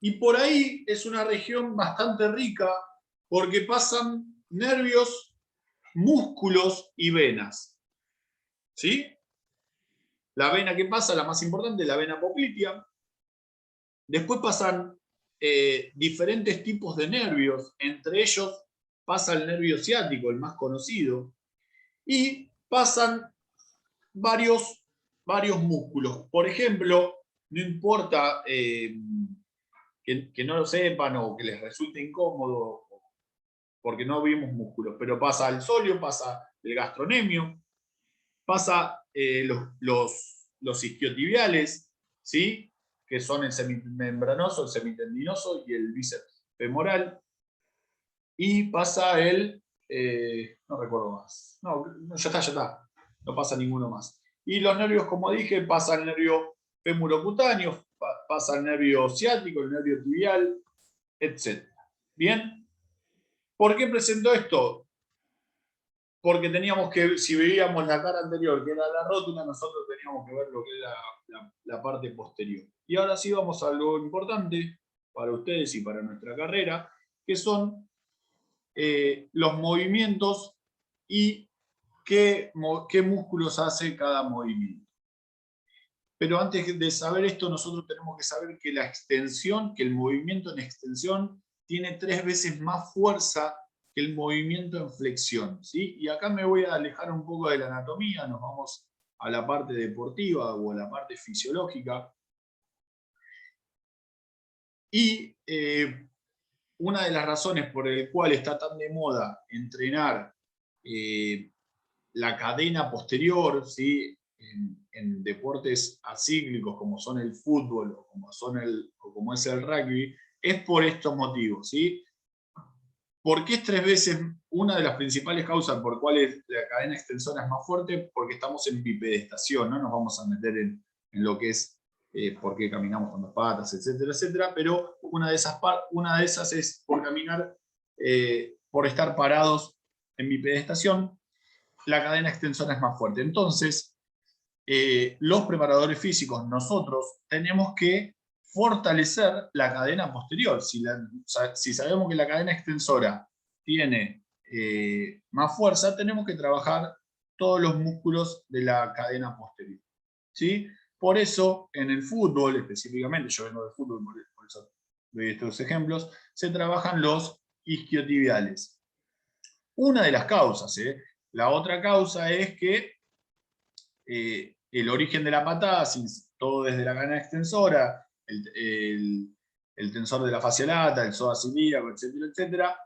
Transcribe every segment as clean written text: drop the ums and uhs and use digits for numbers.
Y por ahí es una región bastante rica porque pasan nervios, músculos y venas. ¿Sí? La vena que pasa, la más importante, la vena poplitea. Después pasan diferentes tipos de nervios, entre ellos pasa el nervio ciático, el más conocido, y pasan varios músculos. Por ejemplo, no importa que no lo sepan o que les resulte incómodo, porque no vimos músculos, pero pasa el sóleo, pasa el gastronemio, pasa los isquiotibiales, ¿sí? Que son el semimembranoso, el semitendinoso y el bíceps femoral, y pasa no recuerdo más, no, ya está, no pasa ninguno más. Y los nervios, como dije, pasa el nervio femurocutáneo, pasa el nervio ciático, el nervio tibial, etc. ¿Bien? ¿Por qué presento esto? Porque teníamos que, si veíamos la cara anterior, que era la rótula, nosotros teníamos que ver lo que era la parte posterior. Y ahora sí vamos a algo importante para ustedes y para nuestra carrera, que son los movimientos y qué músculos hace cada movimiento. Pero antes de saber esto, nosotros tenemos que saber que la extensión, que el movimiento en extensión tiene 3 veces más fuerza que el movimiento en flexión, ¿sí? Y acá me voy a alejar un poco de la anatomía, nos vamos a la parte deportiva o a la parte fisiológica. Y una de las razones por el cual está tan de moda entrenar la cadena posterior, ¿sí? En deportes acíclicos como son el fútbol o como es el rugby, es por estos motivos, ¿sí? ¿Por qué es 3 veces una de las principales causas por cuales la cadena extensora es más fuerte? Porque estamos en bipedestación, no nos vamos a meter en lo que es por qué caminamos con 2 patas, etcétera, etcétera, pero una de esas es por caminar, por estar parados en bipedestación, la cadena extensora es más fuerte. Entonces, los preparadores físicos, nosotros, tenemos que fortalecer la cadena posterior. Si sabemos que la cadena extensora tiene más fuerza, tenemos que trabajar todos los músculos de la cadena posterior. ¿Sí? Por eso, en el fútbol, específicamente, yo vengo del fútbol, por eso doy estos ejemplos, se trabajan los isquiotibiales. Una de las causas, la otra causa es que el origen de la patada, todo desde la cadena extensora, el tensor de la fascia lata, el psoas ilíaco, etcétera, etcétera,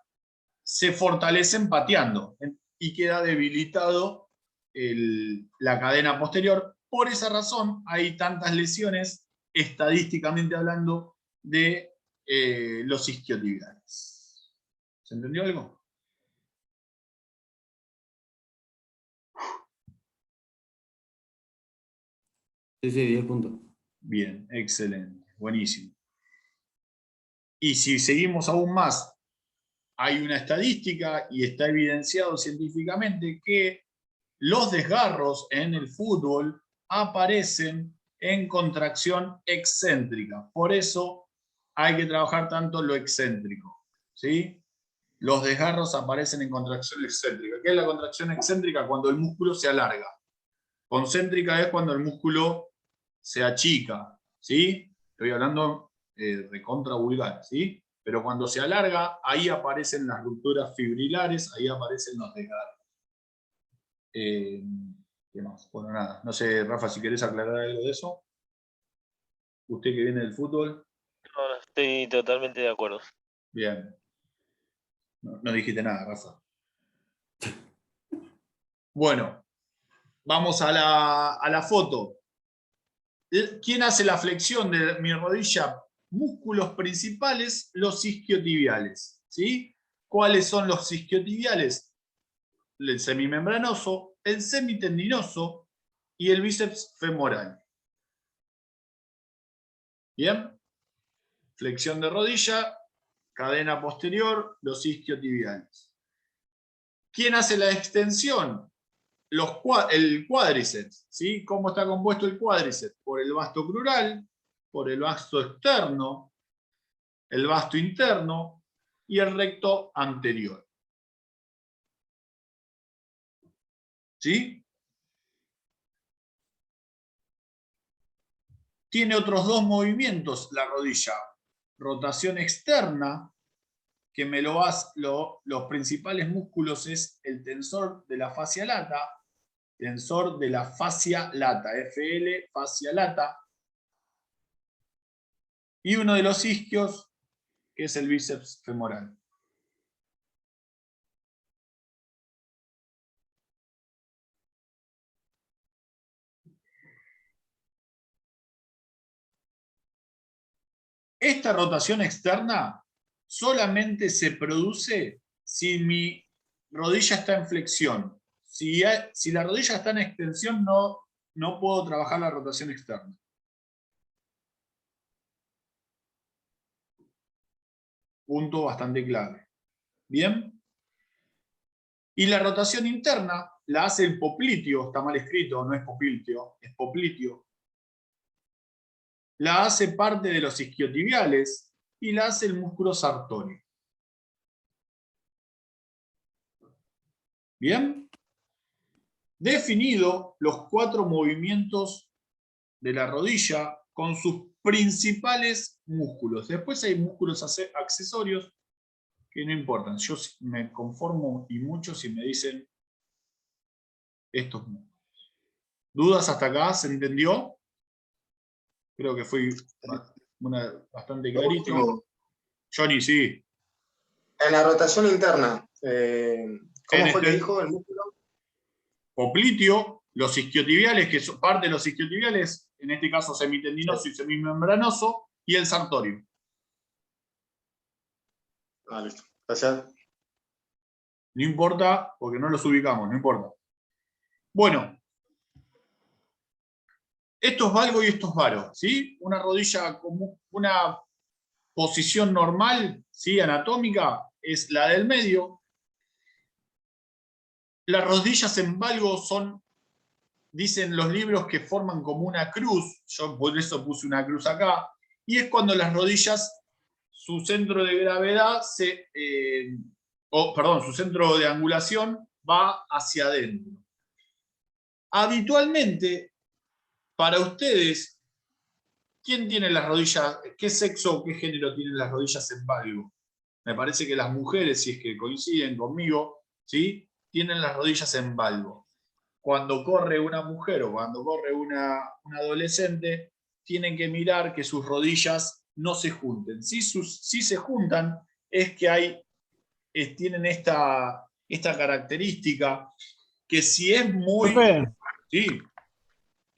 se fortalecen pateando y queda debilitado la cadena posterior. Por esa razón hay tantas lesiones, estadísticamente hablando, de los isquiotibiales. ¿Se entendió algo? Sí, 10 puntos. Bien, excelente, buenísimo. Y si seguimos aún más, hay una estadística y está evidenciado científicamente que los desgarros en el fútbol aparecen en contracción excéntrica. Por eso hay que trabajar tanto lo excéntrico, ¿sí? Los desgarros aparecen en contracción excéntrica. ¿Qué es la contracción excéntrica? Cuando el músculo se alarga. Concéntrica es cuando el músculo se achica, ¿sí? Estoy hablando recontra vulgar, ¿sí? Pero cuando se alarga, ahí aparecen las rupturas fibrilares, ahí aparecen los desgarros. ¿Qué más? Bueno, nada. No sé, Rafa, si querés aclarar algo de eso. Usted que viene del fútbol. No, estoy totalmente de acuerdo. Bien. No dijiste nada, Rafa. Bueno, vamos a la foto. ¿Quién hace la flexión de mi rodilla? Músculos principales, los isquiotibiales. ¿Sí? ¿Cuáles son los isquiotibiales? El semimembranoso, el semitendinoso y el bíceps femoral. ¿Bien? Flexión de rodilla, cadena posterior, los isquiotibiales. ¿Quién hace la extensión? El cuádriceps. ¿Sí? ¿Cómo está compuesto el cuádriceps? Por el vasto crural, por el vasto externo, el vasto interno y el recto anterior. ¿Sí? Tiene otros dos movimientos la rodilla. Rotación externa, que los principales músculos es el tensor de la fascia lata, FL, fascia lata, y uno de los isquios, que es el bíceps femoral. Esta rotación externa solamente se produce si mi rodilla está en flexión. Si la rodilla está en extensión, no puedo trabajar la rotación externa. Punto bastante clave. ¿Bien? Y la rotación interna la hace el popliteo, está mal escrito, no es popliteo, es popliteo. La hace parte de los isquiotibiales y la hace el músculo sartóneo. ¿Bien? Definido los 4 movimientos de la rodilla con sus principales músculos. Después hay músculos accesorios que no importan. Yo me conformo y mucho si me dicen estos músculos. ¿Dudas hasta acá? ¿Se entendió? Creo que fui bastante clarito. Johnny, sí. En la rotación interna, ¿cómo fue que dijo el músculo? Popliteo, los isquiotibiales, que son parte de los isquiotibiales, en este caso semitendinoso y semimembranoso, y el sartorio. Ah, listo. Gracias. No importa, porque no los ubicamos, no importa. Bueno, esto es valgo y esto es varo, ¿sí? Una rodilla como una posición normal, ¿sí? Anatómica, es la del medio. Las rodillas en valgo son, dicen los libros, que forman como una cruz. Yo por eso puse una cruz acá. Y es cuando las rodillas, su centro de gravedad, su centro de angulación va hacia adentro. Habitualmente, para ustedes, ¿quién tiene las rodillas? ¿Qué sexo o qué género tienen las rodillas en valgo? Me parece que las mujeres, si es que coinciden conmigo, ¿sí? Tienen las rodillas en valgo. Cuando corre una mujer o cuando corre una adolescente, tienen que mirar que sus rodillas no se junten. Si se juntan, es que tienen esta característica, que si es muy... Profe, Sí,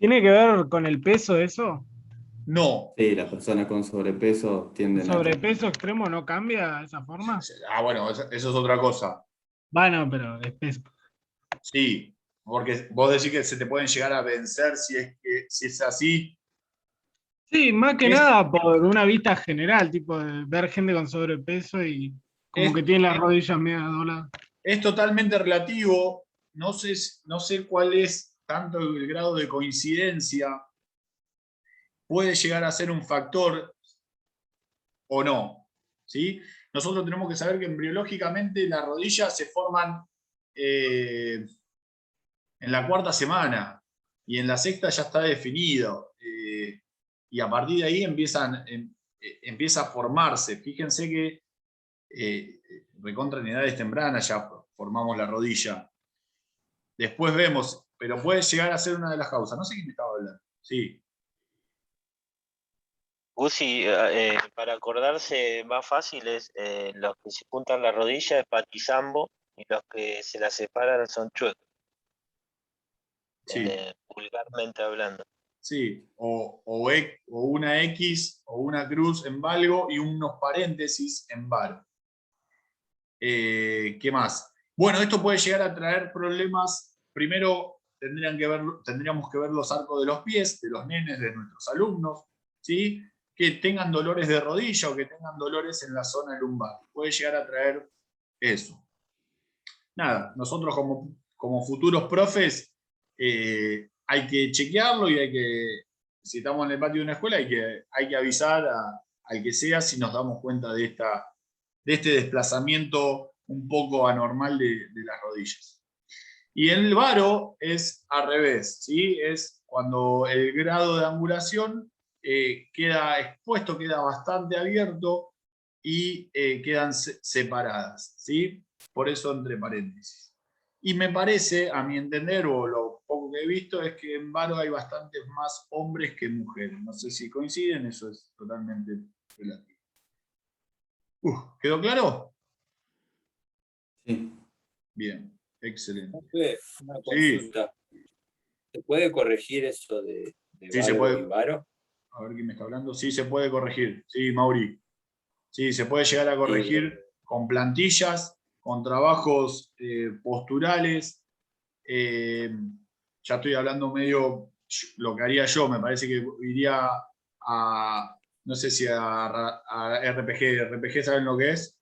¿tiene que ver con el peso eso? no. Sí, las personas con sobrepeso ¿El tienden a... sobrepeso extremo no cambia de esa forma? Bueno, eso es otra cosa. Bueno, pero es peso. Sí, porque vos decís que se te pueden llegar a vencer si es así. Sí, más que nada por una vista general, tipo de ver gente con sobrepeso y como que tiene las rodillas medio dobladas. Es totalmente relativo. No sé cuál es tanto el grado de coincidencia. Puede llegar a ser un factor o no, ¿sí? Nosotros tenemos que saber que embriológicamente las rodillas se forman en la 4ª semana, y en la 6ª ya está definido, y a partir de ahí empieza a formarse. Fíjense que recontra en edades tempranas ya formamos la rodilla. Después vemos, pero puede llegar a ser una de las causas. No sé quién estaba hablando. Sí. Gusi, para acordarse más fácil es los que se juntan la rodilla es patizambo y los que se la separan son chuecos, Sí. vulgarmente hablando. Sí, o una X o una cruz en valgo y unos paréntesis en varo. ¿Qué más? Bueno, esto puede llegar a traer problemas. Primero tendríamos que ver los arcos de los pies de los nenes, de nuestros alumnos, ¿sí? Que tengan dolores de rodilla o que tengan dolores en la zona lumbar. Puede llegar a traer eso. Nada, nosotros como futuros profes hay que chequearlo y si estamos en el patio de una escuela hay que avisar al que sea si nos damos cuenta de este desplazamiento un poco anormal de las rodillas. Y el varo es al revés, ¿sí? Es cuando el grado de angulación queda expuesto, queda bastante abierto y quedan separadas, ¿sí? Por eso entre paréntesis. Y me parece, a mi entender, o lo poco que he visto, es que en varo hay bastantes más hombres que mujeres. No sé si coinciden, eso es totalmente relativo. ¿Quedó claro? Sí. Bien, excelente. Una Sí. consulta. ¿Se puede corregir eso de Sí, se varo puede. y varo? A ver quién me está hablando. Sí, se puede corregir. Sí, Mauri. Sí, se puede llegar a corregir con plantillas, con trabajos posturales. Ya estoy hablando medio lo que haría yo. Me parece que iría a, no sé si a RPG. ¿RPG saben lo que es?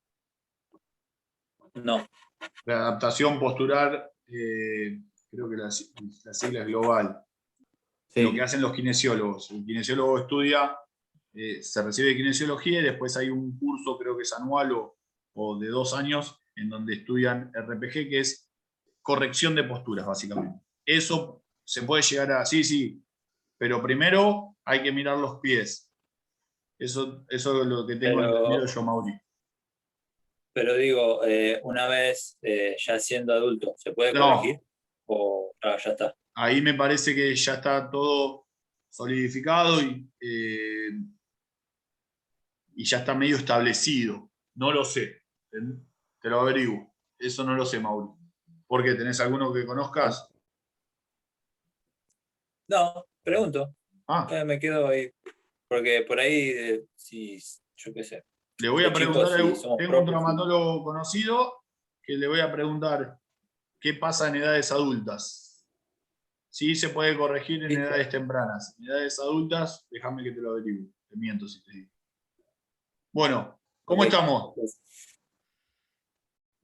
No. La adaptación postural, creo que la sigla es global. Sí. Lo que hacen los kinesiólogos. El kinesiólogo estudia, se recibe de kinesiología y después hay un curso, creo que es anual o de 2 años, en donde estudian RPG, que es corrección de posturas, básicamente. Eso se puede llegar a... Sí, pero primero hay que mirar los pies. Eso es lo que tengo entendido yo, Mauri. Pero digo, una vez ya siendo adulto, ¿se puede No. corregir? ¿O ya está? Ahí me parece que ya está todo solidificado y ya está medio establecido. No lo sé. Te lo averiguo. Eso no lo sé, Mauri. ¿Por qué? ¿Tenés alguno que conozcas? No, pregunto. Ah, Me quedo ahí. Porque por ahí, si, yo qué sé. le voy a De chicos, preguntar, si somos tengo un profes, traumatólogo conocido que le voy a preguntar qué pasa en edades adultas. Sí se puede corregir en ¿viste? edades tempranas. En edades adultas, déjame que te lo averigüe. Te miento si te digo. Bueno, ¿cómo Ok. estamos?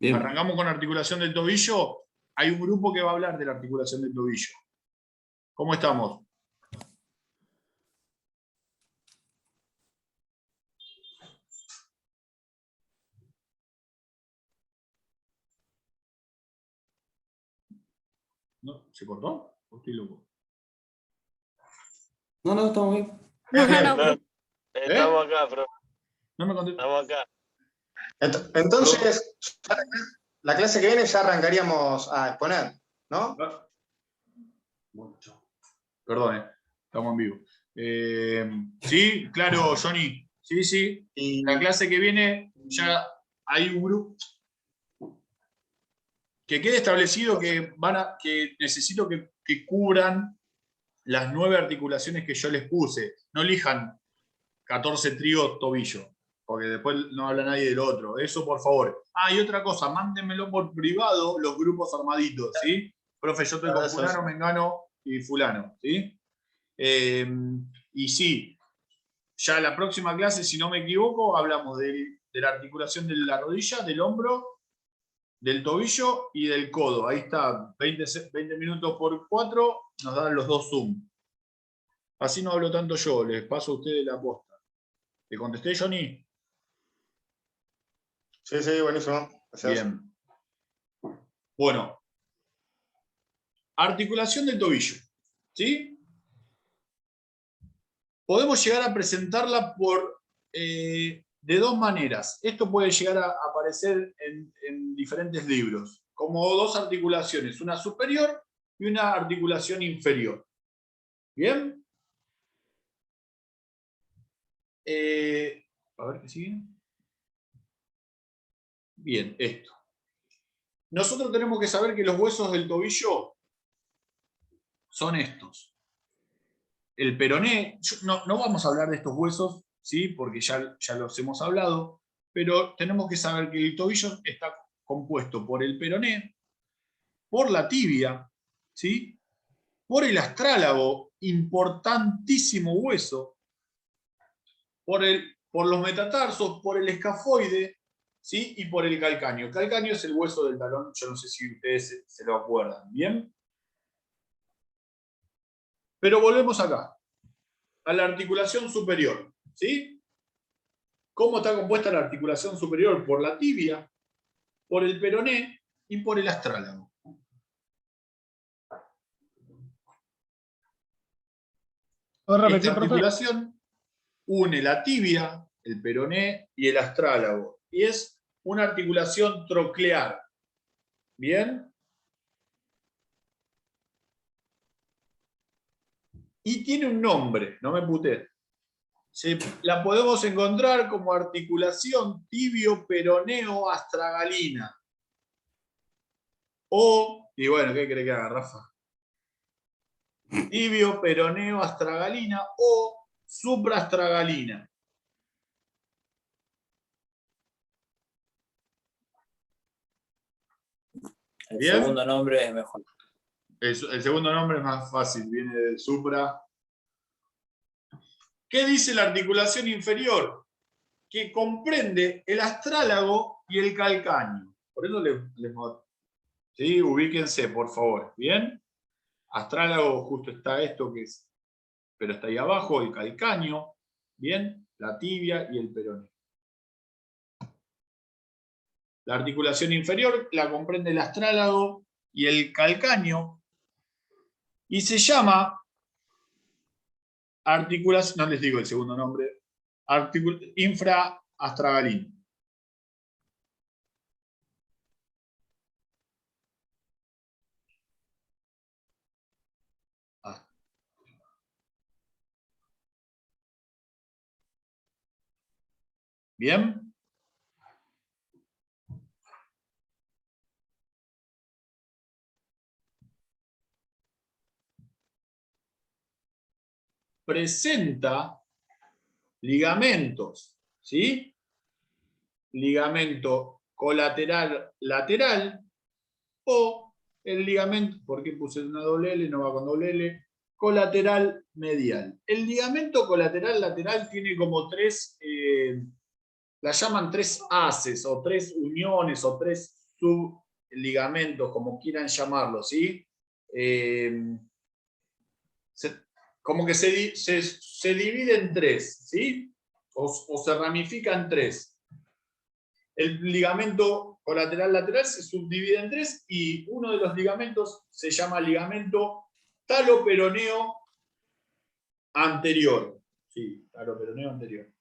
Bien. Arrancamos con articulación del tobillo. Hay un grupo que va a hablar de la articulación del tobillo. ¿Cómo estamos? ¿No? ¿Se cortó? ¿O estoy loco? No, estamos bien. No, estamos ¿Eh? acá, profe. No me contestó. Estamos acá. Entonces, la clase que viene ya arrancaríamos a exponer, ¿no? Perdón, estamos en vivo. Sí, claro, Johnny. Sí. Y La clase que viene ya hay un grupo que quede establecido que necesito que cubran las 9 articulaciones que yo les puse. No elijan 14 tríos tobillo, porque después no habla nadie del otro. Eso, por favor. Y otra cosa, mándenmelo por privado los grupos armaditos, ¿sí? Profe, yo estoy con fulano, mengano y fulano, ¿sí? Y sí, ya la próxima clase, si no me equivoco, hablamos de la articulación de la rodilla, del hombro, del tobillo y del codo. Ahí está, 20 minutos por 4, nos dan los 2 Zoom. Así no hablo tanto yo, les paso a ustedes la posta. ¿Te contesté, Johnny? sí, buenísimo. Gracias. Bien. Bueno. Articulación del tobillo. ¿Sí? Podemos llegar a presentarla de 2 maneras. Esto puede llegar a aparecer en diferentes libros, como 2 articulaciones, una superior y una articulación inferior. ¿Bien? A ver qué sigue. Bien, esto. Nosotros tenemos que saber que los huesos del tobillo son estos. El peroné, no vamos a hablar de estos huesos, ¿sí? Porque ya los hemos hablado, pero tenemos que saber que el tobillo está compuesto por el peroné, por la tibia, ¿sí? Por el astrálago, importantísimo hueso, por los metatarsos, por el escafoide, ¿sí? Y por el calcáneo. El calcáneo es el hueso del talón, yo no sé si ustedes se lo acuerdan, ¿bien? Pero volvemos acá, a la articulación superior, ¿sí? ¿Cómo está compuesta la articulación superior? Por la tibia, por el peroné y por el astrálago. ¿Puedo repetir, Esta profe? articulación une la tibia, el peroné y el astrálago. Y es una articulación troclear. ¿Bien? Y tiene un nombre, no me puté. La podemos encontrar como articulación tibio-peroneo-astragalina. O, y bueno, ¿qué cree que haga, Rafa? Tibio-peroneo-astragalina o supraastragalina. El Bien. segundo nombre es mejor. El segundo nombre es más fácil, viene del supra. ¿Qué dice la articulación inferior? Que comprende el astrálago y el calcáneo. Por eso ¿sí? Ubíquense, por favor. ¿Bien? Astrálago justo está esto que es, pero está ahí abajo, el calcáneo, ¿bien? La tibia y el peroné. La articulación inferior la comprende el astrálago y el calcáneo y se llama articulación, no les digo el segundo nombre, infraastragalina. ¿Bien? Presenta ligamentos, ¿sí? Ligamento colateral lateral o el ligamento, ¿por qué puse una doble L? No va con doble L. Colateral medial. El ligamento colateral lateral tiene como tres, la llaman tres haces o tres uniones o tres subligamentos, como quieran llamarlo, ¿sí? Como que se divide en tres, ¿sí? O se ramifica en tres. El ligamento colateral lateral se subdivide en tres y uno de los ligamentos se llama ligamento taloperoneo anterior. Sí, taloperoneo anterior.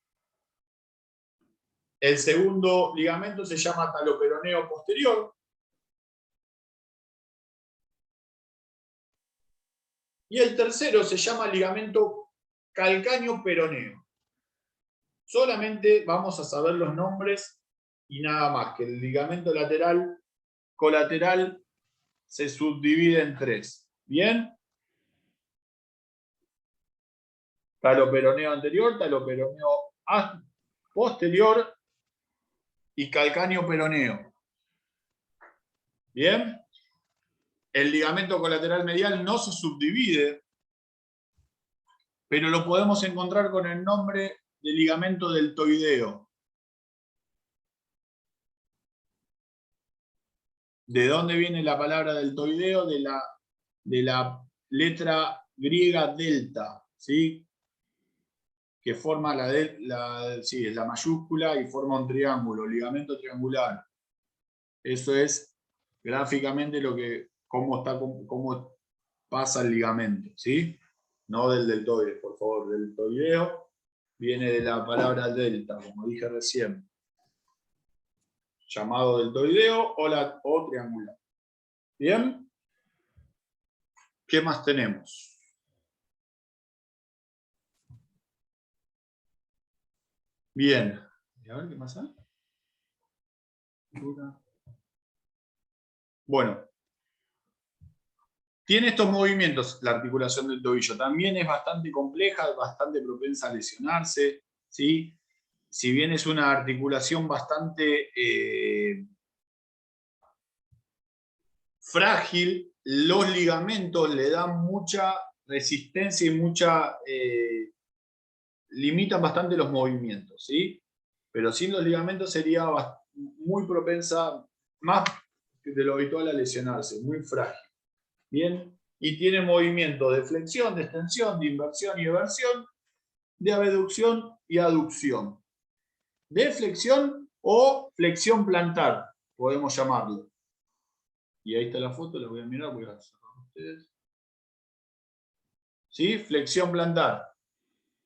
El segundo ligamento se llama taloperoneo posterior. Y el tercero se llama ligamento calcáneo peroneo. Solamente vamos a saber los nombres y nada más, que el ligamento lateral colateral se subdivide en tres. ¿Bien? Taloperoneo anterior, taloperoneo posterior y calcáneo peroneo. ¿Bien? El ligamento colateral medial no se subdivide, pero lo podemos encontrar con el nombre de ligamento deltoideo. ¿De dónde viene la palabra deltoideo? De la letra griega delta, ¿sí? Que forma sí, es la mayúscula y forma un triángulo, ligamento triangular. Eso es gráficamente cómo pasa el ligamento, ¿sí? No del deltoide, por favor. Deltoideo viene de la palabra delta, como dije recién. Llamado deltoideo o triangular. ¿Bien? ¿Qué más tenemos? Bien. ¿Y a ver qué pasa? Bueno. Tiene estos movimientos la articulación del tobillo. También es bastante compleja, bastante propensa a lesionarse, ¿sí? Si bien es una articulación bastante frágil, los ligamentos le dan mucha resistencia y limitan bastante los movimientos, ¿sí? Pero sin los ligamentos sería muy propensa, más de lo habitual, a lesionarse, muy frágil. Bien, y tiene movimientos de flexión, de extensión, de inversión y eversión, de abducción y aducción. de flexión o flexión plantar, podemos llamarlo. Y ahí está la foto, la voy a mirar, voy a cerrar con ustedes. ¿Sí? Flexión plantar.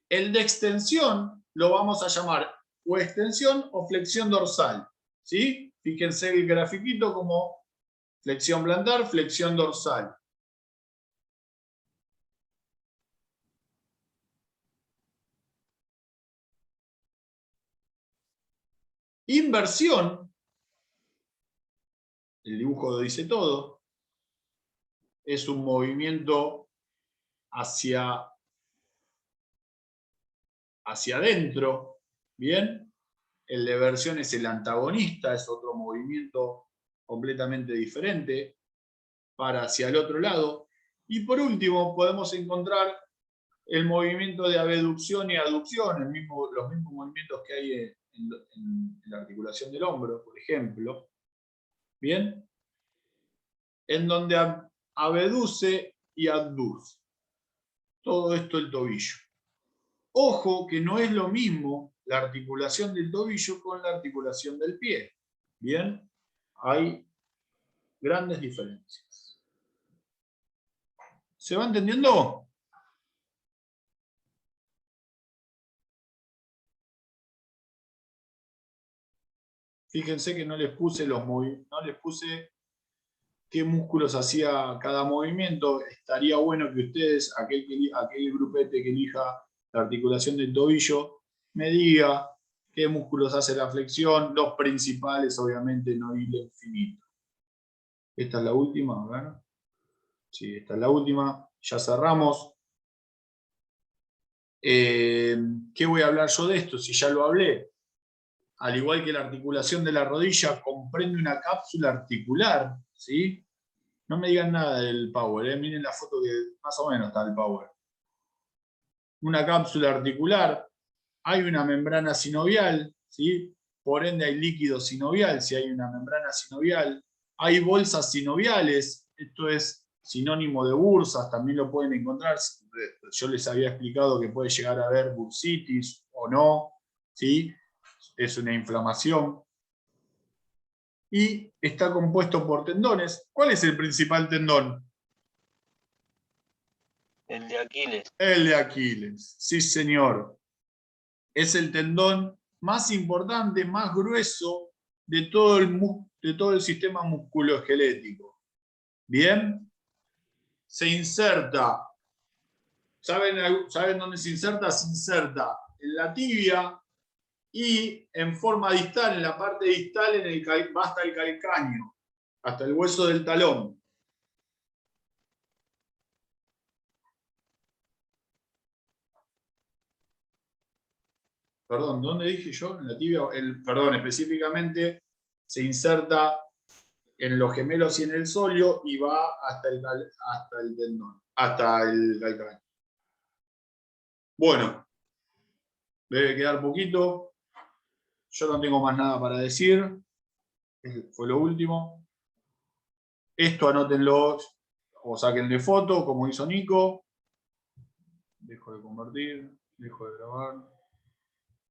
El de extensión lo vamos a llamar o extensión o flexión dorsal. ¿Sí? Fíjense el grafiquito como flexión plantar, flexión dorsal. Inversión, el dibujo lo dice todo, es un movimiento hacia adentro, ¿bien? El de versión es el antagonista, es otro movimiento completamente diferente, para hacia el otro lado. Y por último, podemos encontrar el movimiento de abducción y aducción, los mismos movimientos que hay en la articulación del hombro, por ejemplo. ¿Bien? En donde abduce y abduce. Todo esto el tobillo. Ojo que no es lo mismo la articulación del tobillo con la articulación del pie. ¿Bien? Hay grandes diferencias. ¿Se va entendiendo? Fíjense que no les puse qué músculos hacía cada movimiento. Estaría bueno que ustedes, aquel grupete que elija la articulación del tobillo, me diga qué músculos hace la flexión, los principales, obviamente, no hilo infinito. Esta es la última, ¿verdad? Sí, esta es la última. Ya cerramos. ¿Qué voy a hablar yo de esto? Si ya lo hablé. Al igual que la articulación de la rodilla, comprende una cápsula articular, ¿sí? No me digan nada del power, miren la foto que más o menos está el power. Una cápsula articular, hay una membrana sinovial, ¿sí? Por ende hay líquido sinovial, si hay una membrana sinovial. Hay bolsas sinoviales, esto es sinónimo de bursas, también lo pueden encontrar. Yo les había explicado que puede llegar a haber bursitis o no, ¿sí? Es una inflamación. Y está compuesto por tendones. ¿Cuál es el principal tendón? El de Aquiles. El de Aquiles, sí señor. Es el tendón más importante, más grueso de todo el sistema musculoesquelético. Bien, se inserta. ¿Saben dónde se inserta? Se inserta en la tibia y en forma distal, en la parte distal, va hasta el calcáneo, hasta el hueso del talón. Perdón, ¿dónde dije yo? En la tibia, perdón, específicamente se inserta en los gemelos y en el sóleo y va hasta el tendón, hasta el calcáneo. Bueno, debe quedar poquito. Yo no tengo más nada para decir. Fue lo último. Esto anótenlo o sáquenle foto, como hizo Nico. Dejo de compartir, dejo de grabar.